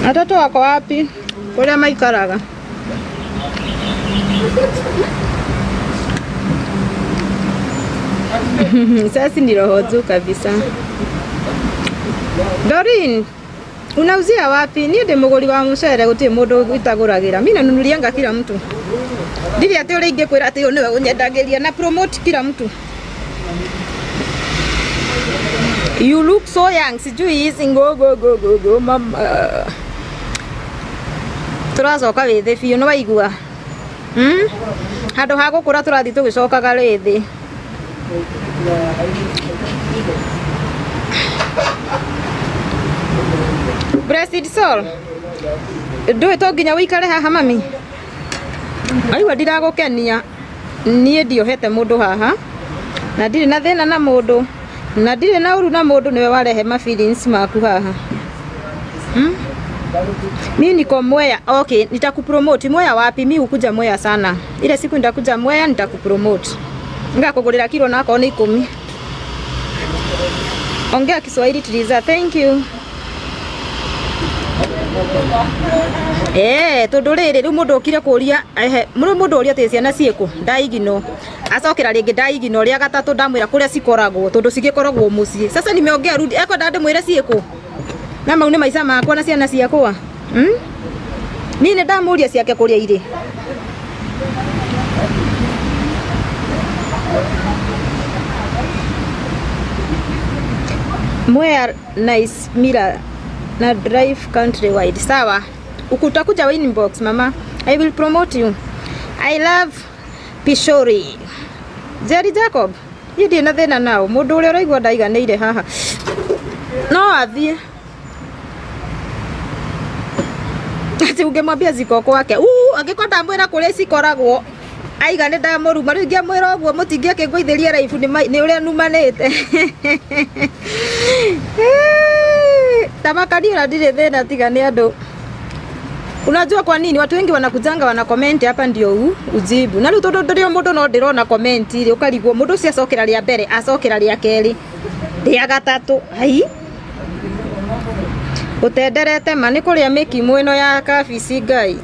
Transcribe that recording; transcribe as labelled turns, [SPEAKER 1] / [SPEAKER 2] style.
[SPEAKER 1] Watoto wako wapi? Kule maikaraga. Sasa ni roho tu kabisa. Dorin, unauzia wapi? Ni de muguri wa mucere guti mundu gwitaguragira. Mimi nanunulianga kila mtu. Ndiri ati uri ingikwira ati niwe unyendagiria na promote kila mtu. You look so young. Sijui hizi go mama. Turacoka withi biu no waigua. Handu ha gukura turathi tugicokaga rithi. Blessed soul. Ndui to nginya wikare haha mami. Aiwa ndiragukenia. Nie ndiohete mundu haha. Na ndiri na thina na mundu. Na ndiri na uru na mundu niwe warehe ma feelings maku haha. Mimi niko Mwea. Okay, nitakupromote. Mwea wapi? Mimi ukuja Mwea sana. Ile siku nitakuja Mwea nitakupromote. Ngakugurira kilo nako ni 10. Ongea Kiswahili Trizah. Thank you. Tondu riri ru mundu okire kuria mundu uria te ciana cieku ndaigino acokera ringi ndaigino ria gatatu ndamwira kuria cikoragwo tondu cigikoragwo mucii. Sasa nimeongea rudi eko ndande mwira cieku na mau ni maica makwa na ciana ciakwa. Mimi ndamuria ciake kuria iri. Mwea nice mira na drive countrywide. Sawa. Ukutakuja inbox mama. I will promote you. I love Pishori. Jerry Jacob. Yidi na thina nao. Mundu uri uraigwa ndaiganire haha. No athie. Ati ungemwambia ziko kwake. Angikonda mwira kuri cikoragwo. Aigane ndamuruma ringi mwira uguo mutingi akigwithiria raifu ni uria numanite. Tamakani ndire thina tigani andu. Unajua kwa nini watu wengi wanakujanga wana comment hapa ndio ujibu. Na ruto ndio mundu no ndirona comment ile ukarigwo mundu cia cokera ria mbere acokera ria keri ria gatatu. Hai utenderete mani kuria miki mwino ya kabici ngai.